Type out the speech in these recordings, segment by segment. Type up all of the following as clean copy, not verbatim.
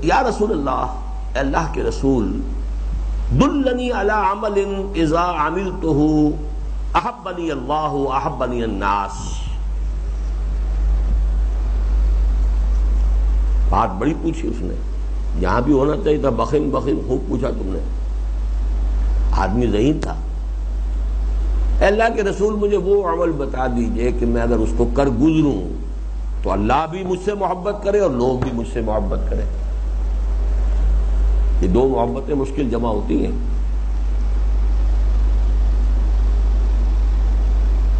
یا رسول اللہ، اے اللہ کے رسول، دلنی علی عمل اذا عملتہ احبنی اللہ احبنی الناس. بات بڑی پوچھی اس نے، یہاں بھی ہونا چاہیے تھا بخن بخن، خوب پوچھا تم نے. آدمی ذہین تھا. اے اللہ کے رسول مجھے وہ عمل بتا دیجئے کہ میں اگر اس کو کر گزروں تو اللہ بھی مجھ سے محبت کرے اور لوگ بھی مجھ سے محبت کریں. یہ دو محبتیں مشکل جمع ہوتی ہیں.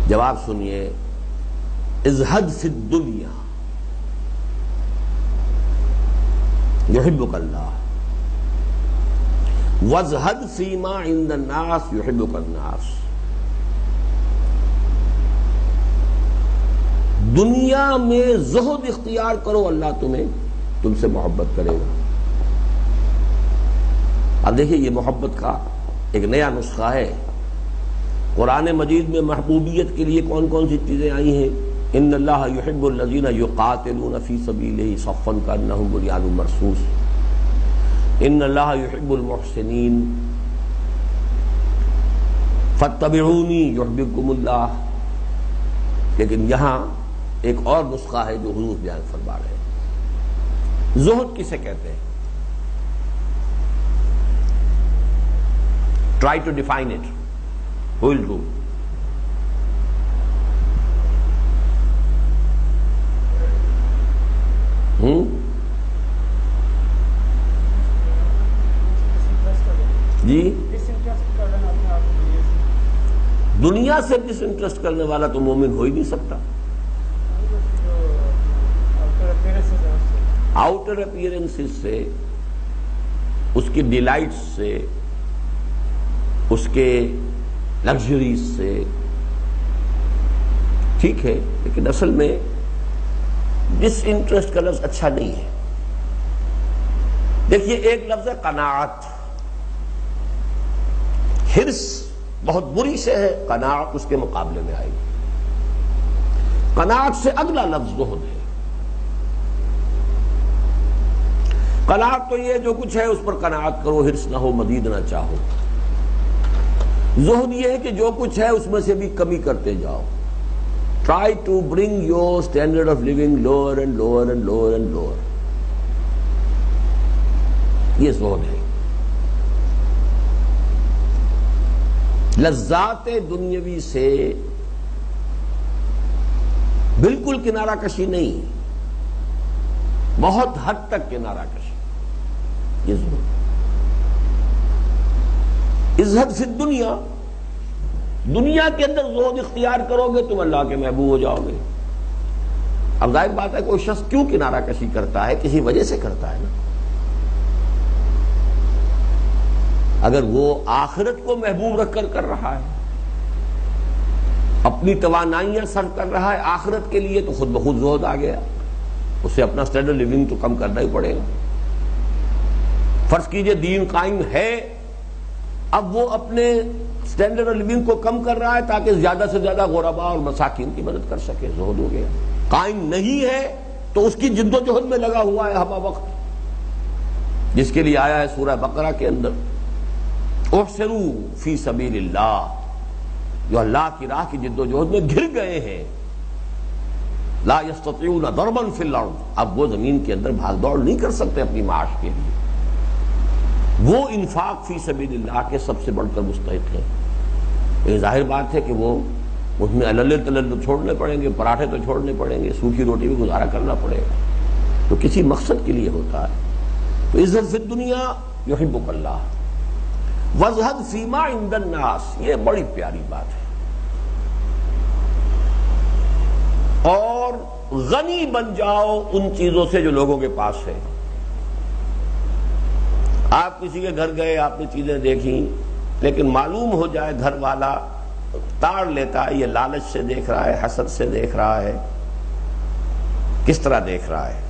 جواب سنیے، ازہد فی الدنیا یحبک اللہ وازہد فیما عند الناس یحبک الناس. دنیا میں زہد اختیار کرو، اللہ تم سے محبت کرے گا. اب دیکھیے یہ محبت کا ایک نیا نسخہ ہے. قرآن مجید میں محبوبیت کے لیے کون کون سی چیزیں آئی ہیں؟ ان اللہ یحب الذین یقاتلون فی سبیلہ صفا کانہم بنیان مرصوص، ان اللہ یحب المحسنین، فاتبعونی یحببکم اللہ. لیکن یہاں ایک اور نسخہ ہے جو حضور بیان فرما رہے ہیں. زہد کسے کہتے ہیں؟ Try to define it. Who will do? جی، دنیا سے ڈس انٹرسٹ کرنے والا تو مومن ہو ہی نہیں سکتا. آؤٹر اپیئرنس سے، اس کی ڈیلائٹس سے، اس کے لگژریز سے، ٹھیک ہے، لیکن اصل میں ڈس انٹرسٹ کا لفظ اچھا نہیں ہے. دیکھیے ایک لفظ ہے قناعت. حرص بہت بری سے ہے، قناعت اس کے مقابلے میں آئی. قناعت سے اگلا لفظ زہد ہے. قناعت تو یہ جو کچھ ہے اس پر قناعت کرو، حرص نہ ہو، مزید نہ چاہو. زہد یہ ہے کہ جو کچھ ہے اس میں سے بھی کمی کرتے جاؤ. Try to bring your standard of living lower and lower and lower and lower. یہ زہد ہے. لذات دنیاوی سے بالکل کنارہ کشی نہیں، بہت حد تک کنارہ کشی. یہ زہد. ازہد فی الدنیا، دنیا کے اندر زہد اختیار کرو گے تم اللہ کے محبوب ہو جاؤ گے. اب ظاہر بات ہے کوئی شخص کیوں کنارہ کشی کرتا ہے؟ کسی وجہ سے کرتا ہے نا. اگر وہ آخرت کو محبوب رکھ کر کر رہا ہے، اپنی توانائیاں صرف کر رہا ہے آخرت کے لیے، تو خود بخود زہد آ گیا. اسے اپنا سٹینڈرڈ لیونگ تو کم کرنا ہی پڑے گا. فرض کیجئے دین قائم ہے، اب وہ اپنے سٹینڈرڈ آف لیونگ کو کم کر رہا ہے تاکہ زیادہ سے زیادہ غرباء اور مساکین کی مدد کر سکے. زہد ہو گیا. قائم نہیں ہے تو اس کی جد و جہد میں لگا ہوا ہے ہمہ وقت، جس کے لیے آیا ہے سورہ بقرہ کے اندر احسروا فی سبیل اللہ. جو اللہ کی راہ کی جد و جہد میں گھر گئے ہیں، لا یستطیعون ضربا فی الارض، اب وہ زمین کے اندر بھاگ دوڑ نہیں کر سکتے اپنی معاش کے لیے. وہ انفاق فی سبیل اللہ کے سب سے بڑھ کر مستحق ہے. یہ ظاہر بات ہے کہ وہ اس میں الل تلل چھوڑنے پڑیں گے، پراٹھے تو چھوڑنے پڑیں گے، سوکھی روٹی بھی گزارا کرنا پڑے گا. تو کسی مقصد کے لیے ہوتا ہے. تو عزت فی الدنیا یحبک اللہ وازہد فیما عند الناس، یہ بڑی پیاری بات ہے. اور غنی بن جاؤ ان چیزوں سے جو لوگوں کے پاس ہے. آپ کسی کے گھر گئے، آپ نے چیزیں دیکھی، لیکن معلوم ہو جائے گھر والا تاڑ لیتا ہے، یہ لالچ سے دیکھ رہا ہے، حسد سے دیکھ رہا ہے. کس طرح دیکھ رہا ہے؟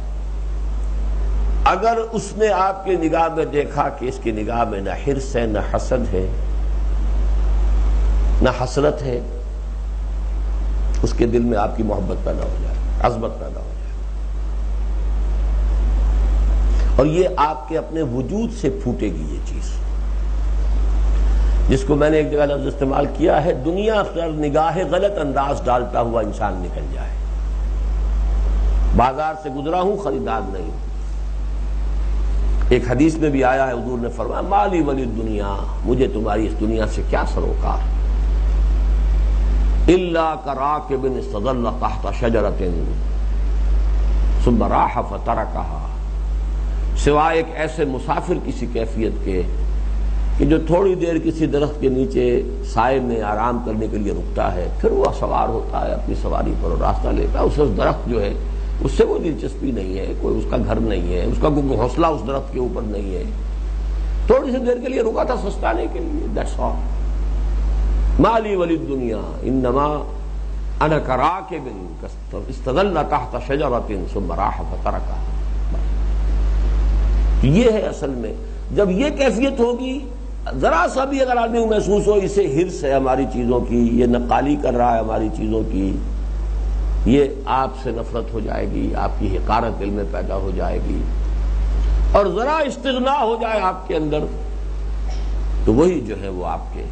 اگر اس نے آپ کی نگاہ میں دیکھا کہ اس کی نگاہ میں نہ حرص ہے، نہ حسد ہے، نہ حسرت ہے، اس کے دل میں آپ کی محبت پیدا ہو جائے، عظمت پیدا ہو جائے. اور یہ آپ کے اپنے وجود سے پھوٹے گی یہ چیز، جس کو میں نے ایک جگہ لفظ استعمال کیا ہے، دنیا پر نگاہ غلط انداز ڈالتا ہوا انسان نکل جائے۔ بازار سے گزرا ہوں، خریدار نہیں۔ ایک حدیث میں بھی آیا ہے، حضور نے فرمایا مالی ولی دنیا، مجھے تمہاری اس دنیا سے کیا سروکار، الا کراکب استظل تحت شجرۃ ثم راح فترکها، سوائے ایک ایسے مسافر کسی کیفیت کے کہ جو تھوڑی دیر کسی درخت کے نیچے سائے میں آرام کرنے کے لیے رکتا ہے، پھر وہ سوار ہوتا ہے اپنی سواری پر اور راستہ لیتا ہے۔ اس درخت جو ہے اس سے کوئی دلچسپی نہیں ہے، کوئی اس کا گھر نہیں ہے، اس کا کوئی حوصلہ اس درخت کے اوپر نہیں ہے، تھوڑی سی دیر کے لیے رکا تھا سستانے کے لیے، دیٹس آل۔ مالی ولی دنیا انما انا کراکب استظل تحت شجرۃ ثم راح فترکها۔ یہ ہے اصل میں، جب یہ کیفیت ہوگی، ذرا سا بھی اگر آدمی کو محسوس ہو اسے ہرس ہے ہماری چیزوں کی، یہ نقالی کر رہا ہے ہماری چیزوں کی، یہ آپ سے نفرت ہو جائے گی، آپ کی حقارت دل میں پیدا ہو جائے گی، اور ذرا استغنا ہو جائے آپ کے اندر تو وہی جو ہے وہ آپ کے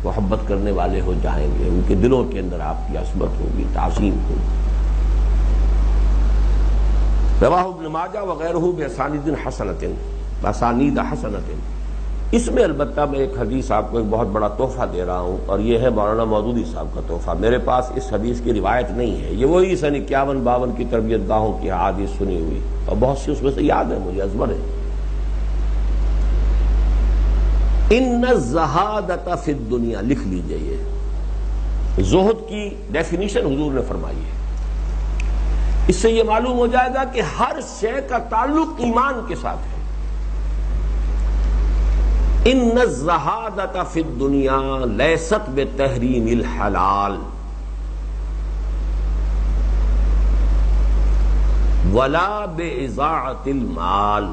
محبت کرنے والے ہو جائیں گے، ان کے دلوں کے اندر آپ کی عصمت ہوگی، تعظیم ہوگی۔ رواہ ابن ماجہ وغیرہ باسانید حسنۃ۔ اس میں البتہ میں ایک حدیث آپ کو ایک بہت بڑا تحفہ دے رہا ہوں، اور یہ ہے مولانا مودودی صاحب کا تحفہ۔ میرے پاس اس حدیث کی روایت نہیں ہے، یہ وہی سن 51-52 کی تربیت گاہوں کی احادیث سنی ہوئی، اور بہت سی اس میں سے یاد ہے مجھے، ازبر ہے۔ ان الزہادۃ فی الدنیا، لکھ لیجئے، یہ زہد کی ڈیفینیشن حضور نے فرمائی ہے۔ اس سے یہ معلوم ہو جائے گا کہ ہر شے کا تعلق ایمان کے ساتھ ہے۔ ان الزہادۃ فی الدنیا لیست بتحریم الحلال ولا باضاعۃ المال،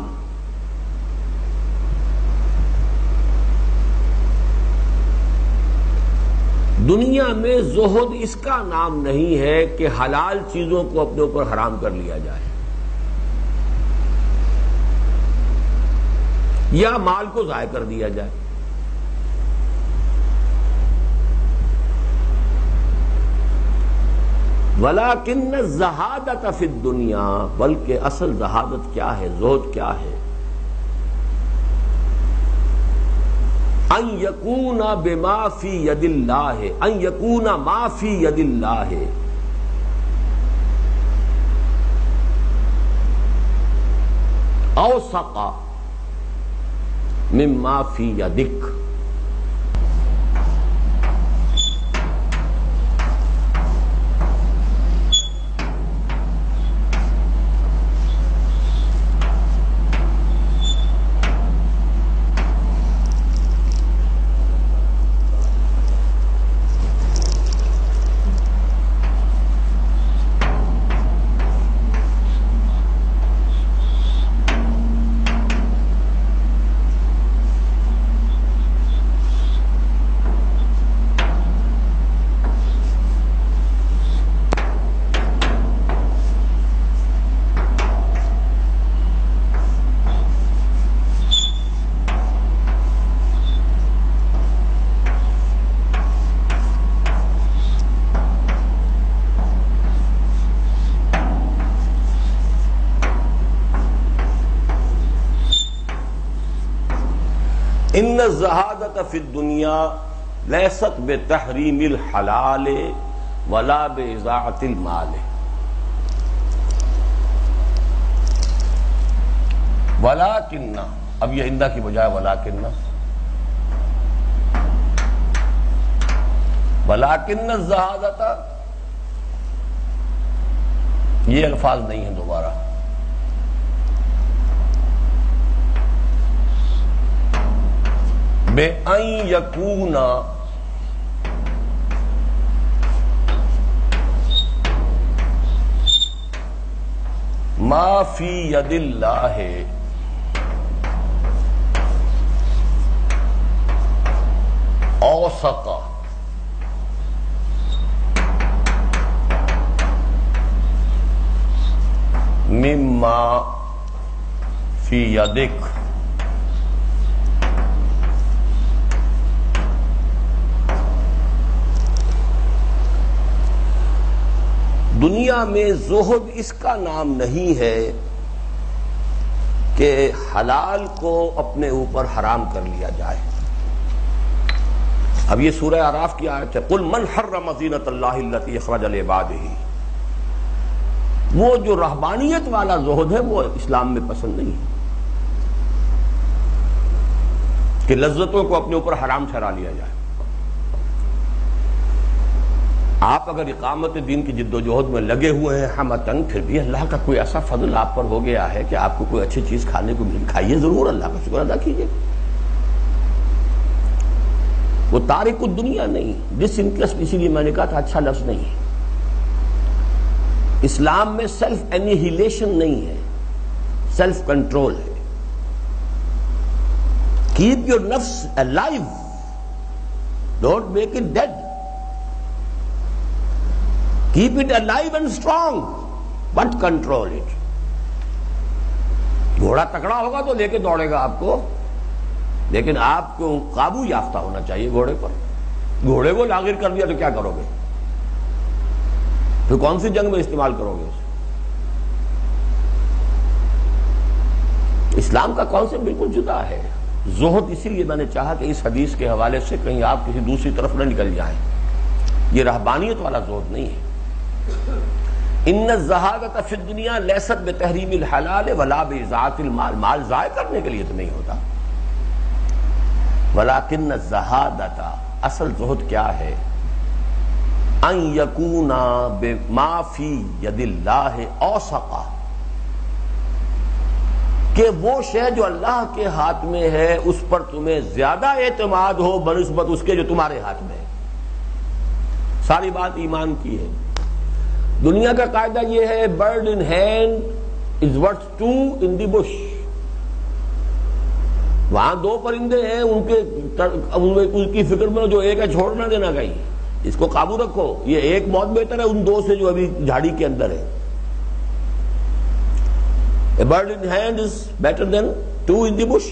دنیا میں زہد اس کا نام نہیں ہے کہ حلال چیزوں کو اپنے اوپر حرام کر لیا جائے یا مال کو ضائع کر دیا جائے۔ وَلَكِنَّ الزَّهَادَةَ فِي الدُّنْيَا، بلکہ اصل زہادت کیا ہے، زہد کیا ہے؟ ان یکون بما فی ید اللہ، ان یکون ما فی ید اللہ اوثق مما فی یدک۔ ان الزہادۃ فی الدنیا لیست بتحریم الحلال ولا باضاعۃ المال، ولیکن، اب یہ اندہ کی بجائے ولیکن الزہادۃ، یہ الفاظ نہیں ہیں دوبارہ، بِأَن يَكُونَ مَا فِي يَدِ اللَّهِ أَوْثَقَ مِمَّا فی یدک، دنیا میں زہد اس کا نام نہیں ہے کہ حلال کو اپنے اوپر حرام کر لیا جائے. اب یہ سورہ اعراف کی آیت ہے، قل من حرم زینۃ اللہ التی اخرج لعبادہ. وہ جو رہبانیت والا زہد ہے وہ اسلام میں پسند نہیں ہے کہ لذتوں کو اپنے اوپر حرام ٹھہرا لیا جائے. آپ اگر اقامت دین کی جد و جہد میں لگے ہوئے ہیں ہمتن، پھر بھی اللہ کا کوئی ایسا فضل آپ پر ہو گیا ہے کہ آپ کو کوئی اچھی چیز کھانے کو مل، کھائیے ضرور، اللہ کا شکر ادا کیجیے. وہ تارک الدنیا نہیں، ڈس انٹرسٹ، اسی لیے میں نے کہا تھا اچھا لفظ نہیں ہے. اسلام میں سیلف اینیہیلیشن نہیں ہے، سیلف کنٹرول ہے. کیپ یور نفس alive, don't make it did. Keep it alive and strong, but control it. گھوڑا تکڑا ہوگا تو لے کے دوڑے گا آپ کو، لیکن آپ کو قابو یافتہ ہونا چاہیے گھوڑے پر. گھوڑے کو لاغر کر دیا تو کیا کرو گے؟ پھر کون سی جنگ میں استعمال کرو گے اسے؟ اسلام کا کانسیپٹ بالکل جدا ہے. زہد اسی لیے میں نے چاہا کہ اس حدیث کے حوالے سے کہیں آپ کسی دوسری طرف نہ نکل جائیں. یہ رہبانیت والا زہد نہیں ہے. ان الزہادۃ فی الدنیا لیست بتحریم الحلال ولا باضاعۃ المال، مال ضائع کرنے کے لیے تو نہیں ہوتا. ولکن الزہادۃ، اصل زہد کیا ہے؟ ان یکون بما فی ید اللہ اوثق، کہ وہ شے جو اللہ کے ہاتھ میں ہے اس پر تمہیں زیادہ اعتماد ہو بنسبت اس کے جو تمہارے ہاتھ میں ہے. ساری بات ایمان کی ہے. دنیا کا قاعدہ یہ ہے، bird in hand is worth to in the Bush. وہاں دو پرندے ہیں، ان کی فکر میں جو ایک ہے چھوڑ نہ دینا کہیں، اس کو قابو رکھو. یہ ایک بہت بہتر ہے ان دو سے جو ابھی جھاڑی کے اندر ہے. A bird in hand is better than two in the bush.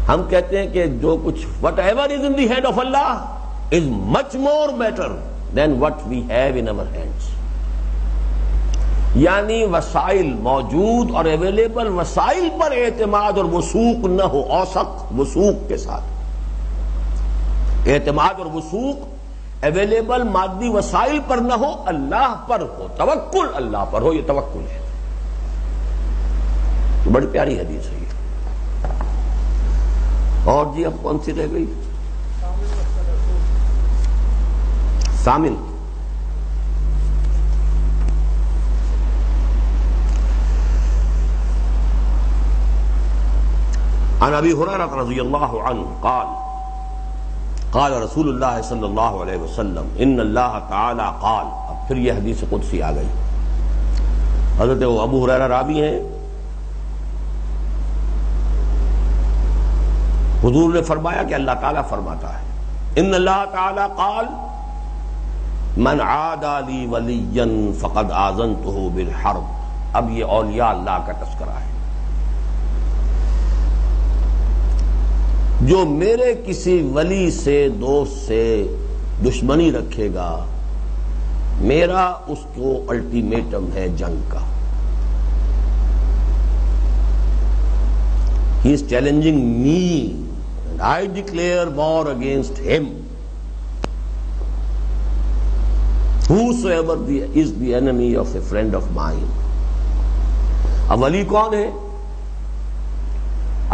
ہم کہتے ہیں کہ جو کچھ whatever is in the hand of Allah is much more better than what we have in our hands. یعنی وسائل موجود اور اویلیبل وسائل پر اعتماد اور وثوق نہ ہو. اوثق وثوق کے ساتھ اعتماد اور وثوق اویلیبل مادی وسائل پر نہ ہو، اللہ پر ہو، توکل اللہ پر ہو. یہ توکل ہے. بڑی پیاری حدیث ہے یہ. اور جی اب کون سی رہ گئی؟ سامن. عن ابی ہریرہ رضی اللہ عنہ قال قال رسول اللہ صلی اللہ علیہ وسلم ان اللہ تعالی قال. اب پھر یہ حدیث قدسی آ گئی. حضرت ابو ہریرہ راوی ہیں. حضور نے فرمایا کہ اللہ تعالیٰ فرماتا ہے، ان اللہ تعالیٰ قال من عادى لی ولیا فقد آذنتہ بالحرب. اب یہ اولیاء اللہ کا تذکرہ ہے. جو میرے کسی ولی سے دوست سے دشمنی رکھے گا، میرا اس کو الٹیمیٹم ہے جنگ کا. He is challenging me and I declare war against him. Whosoever is the enemy of a friend of mine. اب ولی کون ہے؟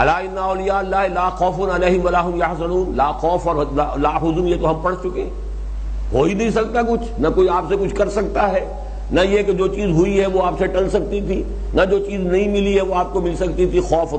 الا ان اولیاء اللہ لا خوف علیہم ولا هم يحزنون. لا خوف اور لا حزن یہ تو ہم پڑھ چکے ہیں. ہو ہی نہیں سکتا کچھ، نہ کوئی آپ سے کچھ کر سکتا ہے، نہ یہ کہ جو چیز ہوئی ہے وہ آپ سے ٹل سکتی تھی، نہ جو چیز نہیں ملی ہے وہ آپ کو مل سکتی تھی. خوف اور